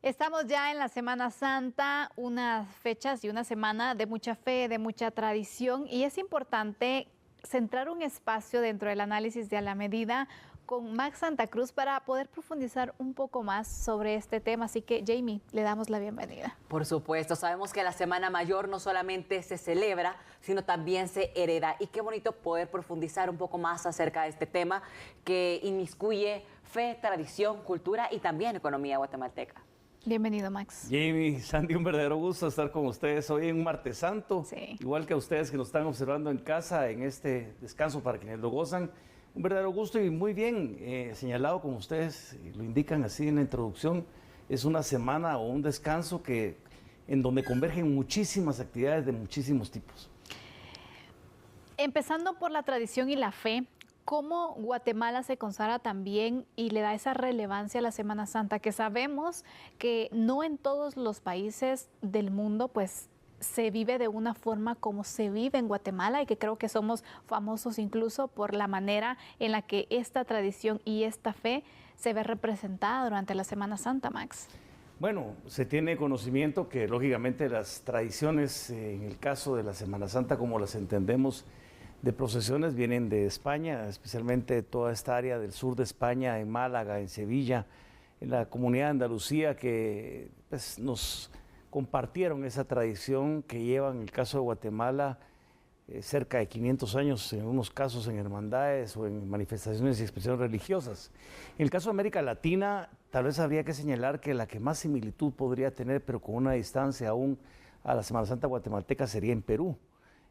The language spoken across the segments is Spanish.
Estamos ya en la Semana Santa, unas fechas y una semana de mucha fe, de mucha tradición, y es importante centrar un espacio dentro del análisis de A la Medida con Max Santa Cruz para poder profundizar un poco más sobre este tema. Así que, Jamie, le damos la bienvenida. Por supuesto, sabemos que la Semana Mayor no solamente se celebra, sino también se hereda. Y qué bonito poder profundizar un poco más acerca de este tema que inmiscuye fe, tradición, cultura y también economía guatemalteca. Bienvenido, Max. Jamie, Sandy, un verdadero gusto estar con ustedes hoy en un martes santo, Sí. igual que a ustedes que nos están observando en casa en este descanso para quienes lo gozan. Un verdadero gusto y muy bien señalado, como ustedes lo indican así en la introducción, es una semana o un descanso en donde convergen muchísimas actividades de muchísimos tipos. Empezando por la tradición y la fe, ¿cómo Guatemala se consagra también y le da esa relevancia a la Semana Santa? Que sabemos que no en todos los países del mundo, pues, se vive de una forma como se vive en Guatemala, y que creo que somos famosos incluso por la manera en la que esta tradición y esta fe se ve representada durante la Semana Santa, Max. Bueno, se tiene conocimiento que lógicamente las tradiciones, en el caso de la Semana Santa como las entendemos, de procesiones vienen de España, especialmente toda esta área del sur de España, en Málaga, en Sevilla, en la comunidad de Andalucía, que pues, nos compartieron esa tradición que lleva, en el caso de Guatemala, cerca de 500 años, en unos casos en hermandades o en manifestaciones y expresiones religiosas. En el caso de América Latina, tal vez habría que señalar que la que más similitud podría tener, pero con una distancia aún a la Semana Santa guatemalteca, sería en Perú.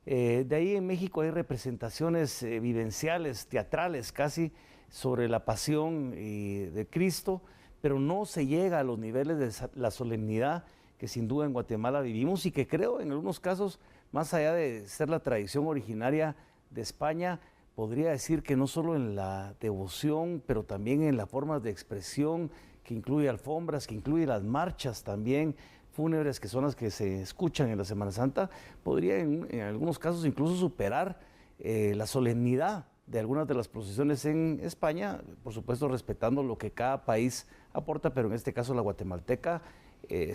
De ahí en México hay representaciones vivenciales, teatrales casi, sobre la pasión de Cristo, pero no se llega a los niveles de la solemnidad que sin duda en Guatemala vivimos y que creo en algunos casos, más allá de ser la tradición originaria de España, podría decir que no solo en la devoción, pero también en las formas de expresión, que incluye alfombras, que incluye las marchas también fúnebres, que son las que se escuchan en la Semana Santa, podría en algunos casos incluso superar la solemnidad de algunas de las procesiones en España, por supuesto respetando lo que cada país aporta, pero en este caso la guatemalteca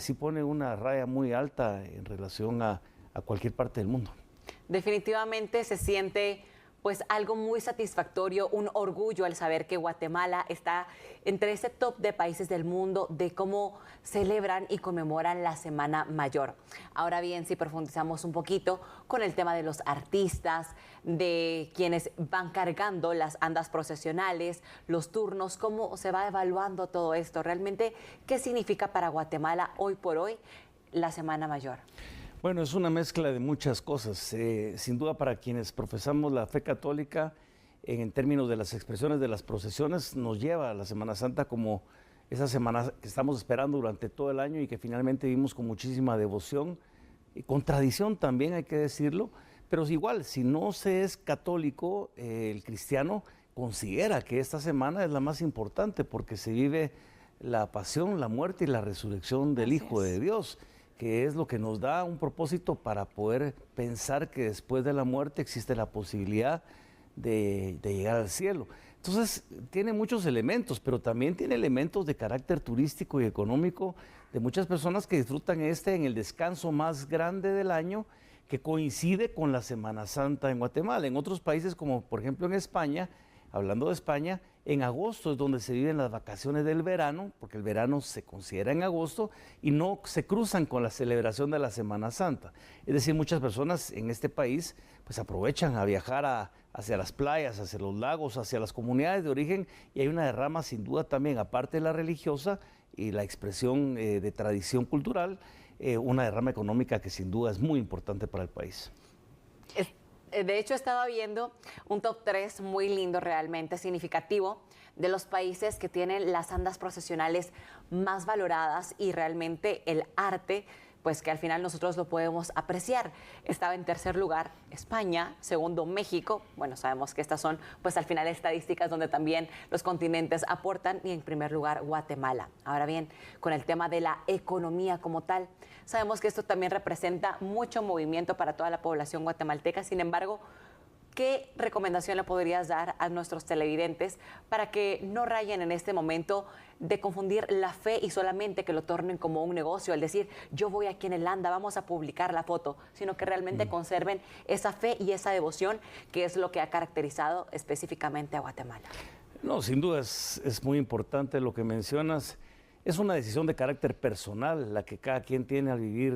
sí pone una raya muy alta en relación a cualquier parte del mundo. Definitivamente se siente pues algo muy satisfactorio, un orgullo al saber que Guatemala está entre ese top de países del mundo de cómo celebran y conmemoran la Semana Mayor. Ahora bien, si profundizamos un poquito con el tema de los artistas, de quienes van cargando las andas procesionales, los turnos, cómo se va evaluando todo esto, realmente, ¿qué significa para Guatemala hoy por hoy la Semana Mayor? Bueno, es una mezcla de muchas cosas. Sin duda, para quienes profesamos la fe católica, en términos de las expresiones de las procesiones, nos lleva a la Semana Santa como esa semana que estamos esperando durante todo el año y que finalmente vivimos con muchísima devoción y con tradición también, hay que decirlo. Pero igual, si no se es católico, el cristiano considera que esta semana es la más importante porque se vive la pasión, la muerte y la resurrección del Hijo de Dios, que es lo que nos da un propósito para poder pensar que después de la muerte existe la posibilidad de llegar al cielo. Entonces, tiene muchos elementos, pero también tiene elementos de carácter turístico y económico de muchas personas que disfrutan en el descanso más grande del año, que coincide con la Semana Santa en Guatemala. En otros países, como por ejemplo en España, hablando de España, en agosto es donde se viven las vacaciones del verano, porque el verano se considera en agosto y no se cruzan con la celebración de la Semana Santa. Es decir, muchas personas en este país pues aprovechan a viajar hacia las playas, hacia los lagos, hacia las comunidades de origen, y hay una derrama sin duda también, aparte de la religiosa y la expresión de tradición cultural, una derrama económica que sin duda es muy importante para el país. De hecho, estaba viendo un top 3 muy lindo, realmente significativo, de los países que tienen las andas procesionales más valoradas y realmente el arte, pues que al final nosotros lo podemos apreciar. Estaba en tercer lugar España, segundo México, bueno, sabemos que estas son pues al final estadísticas donde también los continentes aportan, y en primer lugar Guatemala. Ahora bien, con el tema de la economía como tal, sabemos que esto también representa mucho movimiento para toda la población guatemalteca. Sin embargo, ¿qué recomendación le podrías dar a nuestros televidentes para que no rayen en este momento de confundir la fe y solamente que lo tornen como un negocio, el decir, yo voy aquí en el Anda, vamos a publicar la foto, sino que realmente conserven esa fe y esa devoción que es lo que ha caracterizado específicamente a Guatemala? No, sin duda es muy importante lo que mencionas. Es una decisión de carácter personal la que cada quien tiene al vivir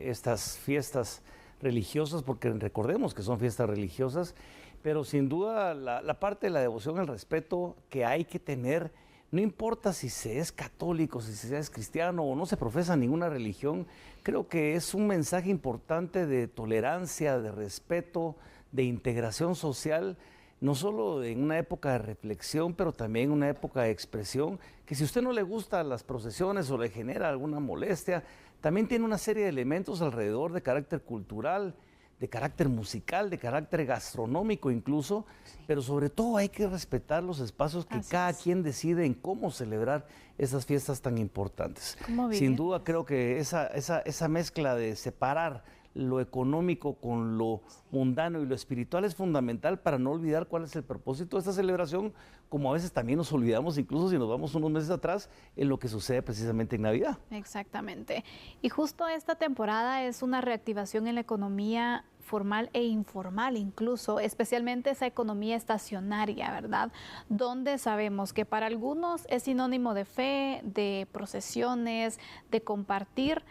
estas fiestas religiosas, porque recordemos que son fiestas religiosas, pero sin duda la parte de la devoción, el respeto que hay que tener, no importa si se es católico, si se es cristiano o no se profesa ninguna religión, creo que es un mensaje importante de tolerancia, de respeto, de integración social, no solo en una época de reflexión, pero también en una época de expresión, que si a usted no le gustan las procesiones o le genera alguna molestia, también tiene una serie de elementos alrededor de carácter cultural, de carácter musical, de carácter gastronómico incluso, pero sobre todo hay que respetar los espacios que cada quien decide en cómo celebrar esas fiestas tan importantes. Sin duda creo que esa mezcla de separar lo económico con lo mundano y lo espiritual es fundamental para no olvidar cuál es el propósito de esta celebración, como a veces también nos olvidamos, incluso si nos vamos unos meses atrás, en lo que sucede precisamente en Navidad. Exactamente. Y justo esta temporada es una reactivación en la economía formal e informal incluso, especialmente esa economía estacionaria, ¿verdad? Donde sabemos que para algunos es sinónimo de fe, de procesiones, de compartir.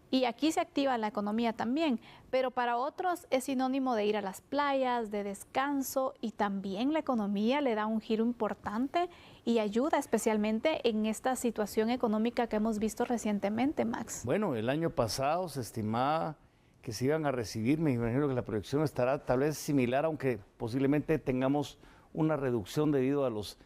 Y aquí se activa la economía también, pero para otros es sinónimo de ir a las playas, de descanso, y también la economía le da un giro importante y ayuda especialmente en esta situación económica que hemos visto recientemente, Max. Bueno, el año pasado se estimaba que se iban a recibir, me imagino que la proyección estará tal vez similar, aunque posiblemente tengamos una reducción debido a los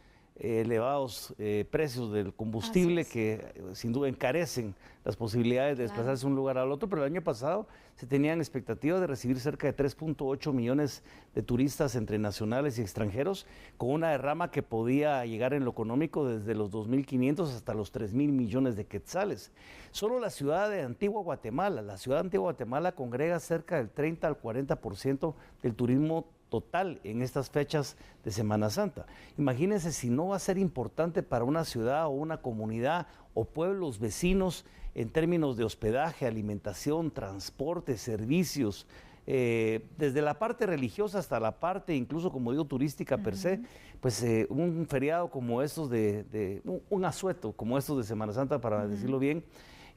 elevados precios del combustible que sin duda encarecen las posibilidades de desplazarse de un lugar al otro, pero el año pasado se tenían expectativas de recibir cerca de 3.8 millones de turistas entre nacionales y extranjeros, con una derrama que podía llegar en lo económico desde los 2.500 hasta los 3.000 millones de quetzales. Solo la ciudad de Antigua Guatemala, congrega cerca del 30 al 40% del turismo total en estas fechas de Semana Santa. Imagínense si no va a ser importante para una ciudad o una comunidad o pueblos vecinos en términos de hospedaje, alimentación, transporte, servicios, desde la parte religiosa hasta la parte incluso, como digo, turística per se, pues un feriado como estos un asueto como estos de Semana Santa, para decirlo bien,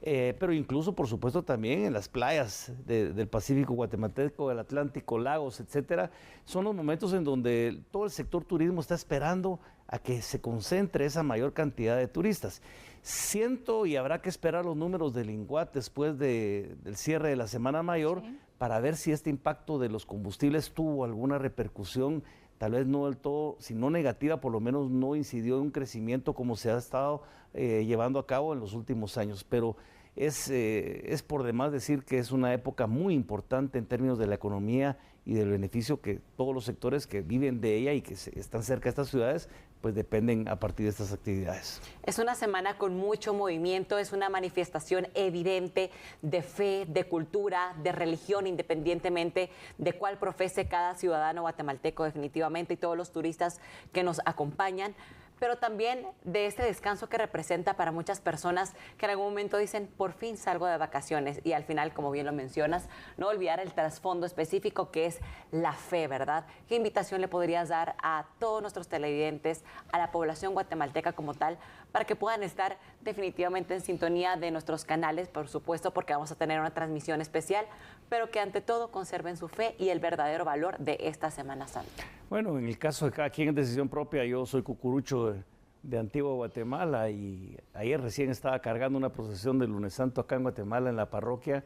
pero incluso, por supuesto, también en las playas del Pacífico guatemalteco, del Atlántico, lagos, etcétera, son los momentos en donde todo el sector turismo está esperando a que se concentre esa mayor cantidad de turistas. Siento y habrá que esperar los números del INGUAT después del cierre de la Semana Mayor para ver si este impacto de los combustibles tuvo alguna repercusión, tal vez no del todo, si no negativa, por lo menos no incidió en un crecimiento como se ha estado llevando a cabo en los últimos años. Pero es por demás decir que es una época muy importante en términos de la economía y del beneficio que todos los sectores que viven de ella y que están cerca de estas ciudades, pues dependen a partir de estas actividades. Es una semana con mucho movimiento, es una manifestación evidente de fe, de cultura, de religión, independientemente de cuál profese cada ciudadano guatemalteco definitivamente, y todos los turistas que nos acompañan, pero también de este descanso que representa para muchas personas que en algún momento dicen, por fin salgo de vacaciones, y al final, como bien lo mencionas, no olvidar el trasfondo específico que es la fe, ¿verdad? ¿Qué invitación le podrías dar a todos nuestros televidentes, a la población guatemalteca como tal, para que puedan estar definitivamente en sintonía de nuestros canales, por supuesto, porque vamos a tener una transmisión especial, pero que ante todo conserven su fe y el verdadero valor de esta Semana Santa? Bueno, en el caso de cada quien en decisión propia, yo soy cucurucho de Antigua Guatemala y ayer recién estaba cargando una procesión del Lunes Santo acá en Guatemala, en la parroquia,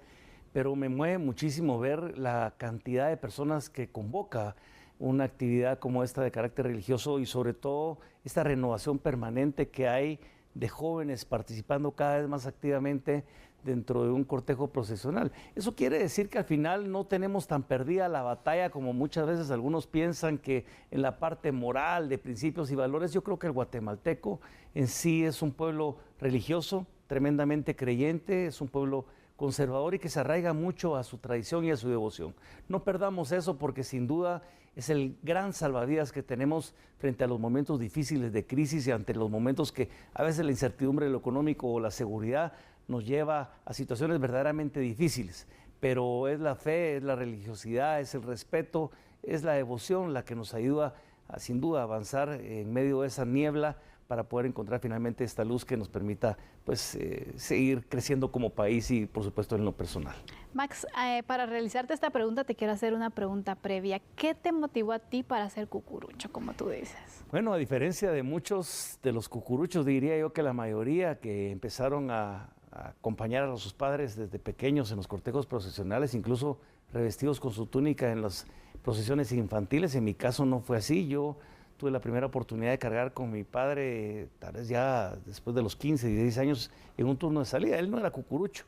pero me mueve muchísimo ver la cantidad de personas que convoca una actividad como esta de carácter religioso, y sobre todo esta renovación permanente que hay de jóvenes participando cada vez más activamente dentro de un cortejo procesional. Eso quiere decir que al final no tenemos tan perdida la batalla como muchas veces algunos piensan, que en la parte moral de principios y valores. Yo creo que el guatemalteco en sí es un pueblo religioso, tremendamente creyente, es un pueblo conservador y que se arraiga mucho a su tradición y a su devoción. No perdamos eso porque sin duda es el gran salvavidas que tenemos frente a los momentos difíciles de crisis y ante los momentos que a veces la incertidumbre de lo económico o la seguridad nos lleva a situaciones verdaderamente difíciles. Pero es la fe, es la religiosidad, es el respeto, es la devoción la que nos ayuda a, sin duda, avanzar en medio de esa niebla para poder encontrar finalmente esta luz que nos permita pues, seguir creciendo como país y por supuesto en lo personal. Max, para realizarte esta pregunta te quiero hacer una pregunta previa. ¿Qué te motivó a ti para ser cucurucho, como tú dices? Bueno, a diferencia de muchos de los cucuruchos, diría yo que la mayoría que empezaron a acompañar a sus padres desde pequeños en los cortejos procesionales, incluso revestidos con su túnica en las procesiones infantiles, en mi caso no fue así. Yo tuve la primera oportunidad de cargar con mi padre, tal vez ya después de los 15, 16 años, en un turno de salida. Él no era cucurucho,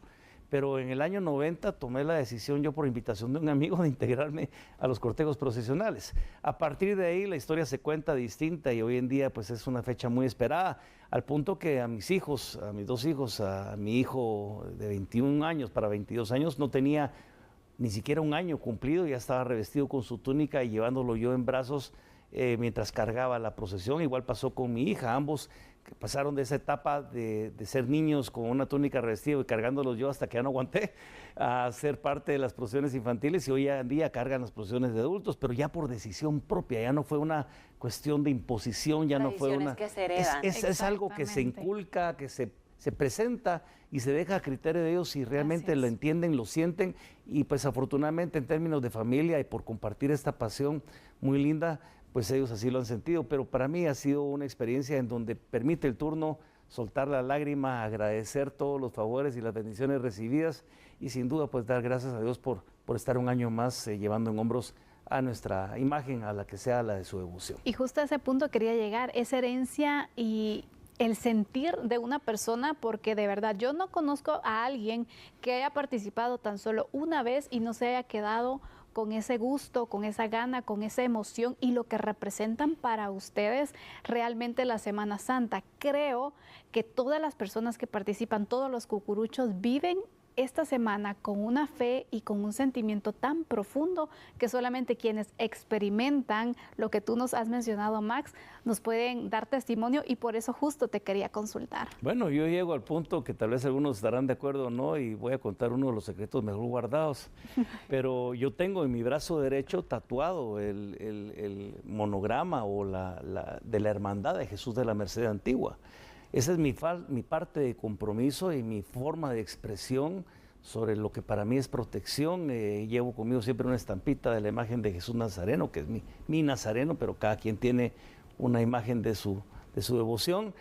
pero en el año 90 tomé la decisión yo por invitación de un amigo de integrarme a los cortejos procesionales. A partir de ahí la historia se cuenta distinta y hoy en día pues es una fecha muy esperada, al punto que a mis hijos, a mis dos hijos, a mi hijo de 21 años para 22 años, no tenía ni siquiera un año cumplido, ya estaba revestido con su túnica y llevándolo yo en brazos mientras cargaba la procesión. Igual pasó con mi hija, ambos que pasaron de esa etapa de ser niños con una túnica revestida y cargándolos yo hasta que ya no aguanté, a ser parte de las procesiones infantiles y hoy en día cargan las procesiones de adultos, pero ya por decisión propia, ya no fue una cuestión de imposición, ya no fue una... que se heredan. Es algo que se inculca, que se presenta y se deja a criterio de ellos si realmente lo entienden, lo sienten y pues afortunadamente en términos de familia y por compartir esta pasión muy linda, pues ellos así lo han sentido, pero para mí ha sido una experiencia en donde permite el turno soltar la lágrima, agradecer todos los favores y las bendiciones recibidas y sin duda pues dar gracias a Dios por estar un año más llevando en hombros a nuestra imagen, a la que sea la de su devoción. Y justo a ese punto quería llegar, esa herencia y el sentir de una persona, porque de verdad yo no conozco a alguien que haya participado tan solo una vez y no se haya quedado con ese gusto, con esa gana, con esa emoción y lo que representan para ustedes realmente la Semana Santa. Creo que todas las personas que participan, todos los cucuruchos viven esta semana con una fe y con un sentimiento tan profundo que solamente quienes experimentan lo que tú nos has mencionado, Max, nos pueden dar testimonio y por eso justo te quería consultar. Bueno, yo llego al punto que tal vez algunos estarán de acuerdo o no y voy a contar uno de los secretos mejor guardados, pero yo tengo en mi brazo derecho tatuado el monograma o de la Hermandad de Jesús de la Merced Antigua. Esa es mi parte de compromiso y mi forma de expresión sobre lo que para mí es protección. Llevo conmigo siempre una estampita de la imagen de Jesús Nazareno, que es mi Nazareno, pero cada quien tiene una imagen de su devoción.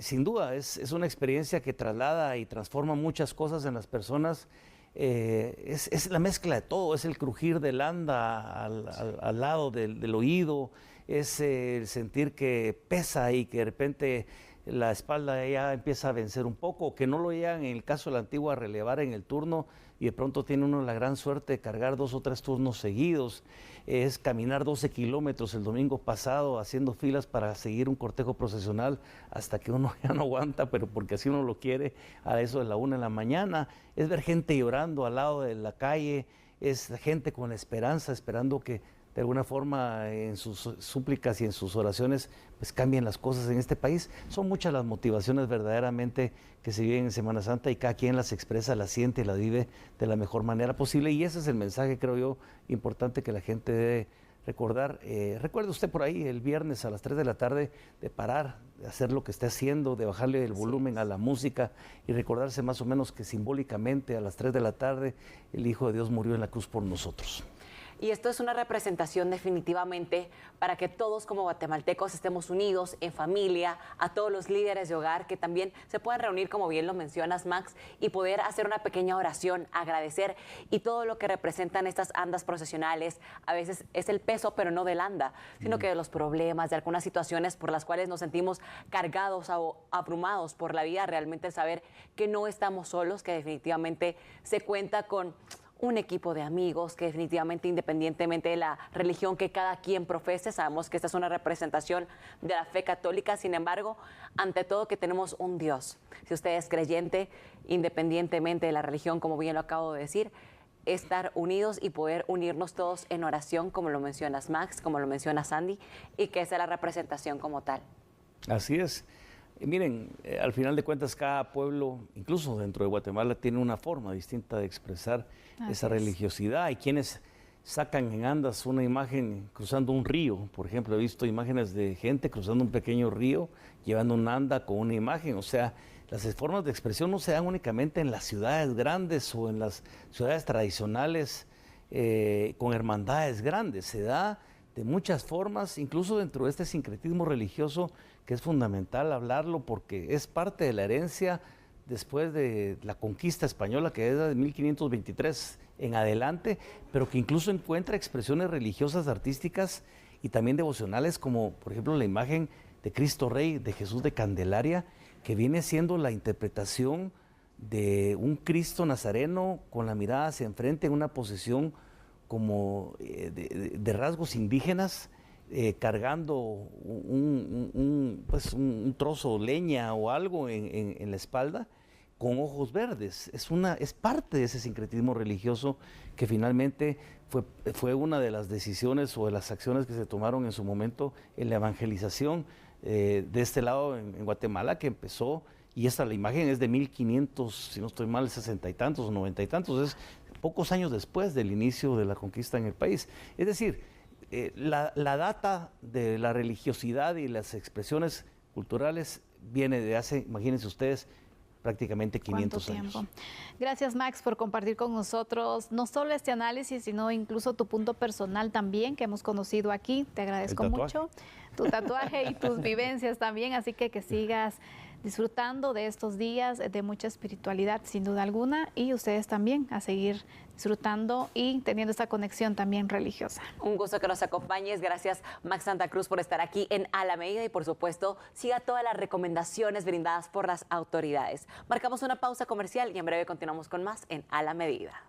Sin duda, es una experiencia que traslada y transforma muchas cosas en las personas. Es la mezcla de todo, es el crujir del anda al lado del oído, es el sentir que pesa y que de repente la espalda ya empieza a vencer un poco, que no lo llegan en el caso de la Antigua a relevar en el turno y de pronto tiene uno la gran suerte de cargar 2 o 3 turnos seguidos. Es caminar 12 kilómetros el domingo pasado haciendo filas para seguir un cortejo procesional hasta que uno ya no aguanta, pero porque así uno lo quiere, a eso de la 1 de la mañana. Es ver gente llorando al lado de la calle, es gente con esperanza, esperando que de alguna forma en sus súplicas y en sus oraciones pues cambien las cosas en este país. Son muchas las motivaciones verdaderamente que se viven en Semana Santa y cada quien las expresa, las siente y las vive de la mejor manera posible y ese es el mensaje, creo yo, importante que la gente debe recordar. Recuerde usted por ahí el viernes a las 3 de la tarde de parar, de hacer lo que esté haciendo, de bajarle el volumen a la música y recordarse más o menos que simbólicamente a las 3 de la tarde el Hijo de Dios murió en la cruz por nosotros. Y esto es una representación definitivamente para que todos como guatemaltecos estemos unidos en familia, a todos los líderes de hogar que también se puedan reunir, como bien lo mencionas, Max, y poder hacer una pequeña oración, agradecer y todo lo que representan estas andas procesionales. A veces es el peso, pero no del anda, sino que de los problemas, de algunas situaciones por las cuales nos sentimos cargados o abrumados por la vida, realmente saber que no estamos solos, que definitivamente se cuenta con un equipo de amigos que definitivamente, independientemente de la religión que cada quien profese, sabemos que esta es una representación de la fe católica. Sin embargo, ante todo, que tenemos un Dios. Si usted es creyente, independientemente de la religión, como bien lo acabo de decir, estar unidos y poder unirnos todos en oración, como lo mencionas Max, como lo menciona Sandy, y que esa es la representación como tal. Así es. Miren, al final de cuentas cada pueblo, incluso dentro de Guatemala, tiene una forma distinta de expresar esa religiosidad. Hay quienes sacan en andas una imagen cruzando un río. Por ejemplo, he visto imágenes de gente cruzando un pequeño río, llevando un anda con una imagen. O sea, las formas de expresión no se dan únicamente en las ciudades grandes o en las ciudades tradicionales con hermandades grandes. Se da de muchas formas, incluso dentro de este sincretismo religioso, que es fundamental hablarlo porque es parte de la herencia después de la conquista española, que es de 1523 en adelante, pero que incluso encuentra expresiones religiosas, artísticas y también devocionales, como por ejemplo la imagen de Cristo Rey, de Jesús de Candelaria, que viene siendo la interpretación de un Cristo nazareno con la mirada hacia enfrente en una posición como de rasgos indígenas, cargando un trozo de leña o algo en la espalda, con ojos verdes. Es parte de ese sincretismo religioso que finalmente fue una de las decisiones o de las acciones que se tomaron en su momento en la evangelización de este lado en Guatemala, que empezó, y la imagen es de 1500, si no estoy mal, 60 y tantos o 90 y tantos, es pocos años después del inicio de la conquista en el país. Es decir, la data de la religiosidad y las expresiones culturales viene de hace, imagínense ustedes, prácticamente 500 años. Gracias, Max, por compartir con nosotros no solo este análisis, sino incluso tu punto personal también que hemos conocido aquí. Te agradezco mucho tu tatuaje y tus vivencias también, así que sigas disfrutando de estos días de mucha espiritualidad, sin duda alguna, y ustedes también a seguir disfrutando y teniendo esta conexión también religiosa. Un gusto que nos acompañes. Gracias, Max Santa Cruz, por estar aquí en A la Medida y, por supuesto, siga todas las recomendaciones brindadas por las autoridades. Marcamos una pausa comercial y en breve continuamos con más en A la Medida.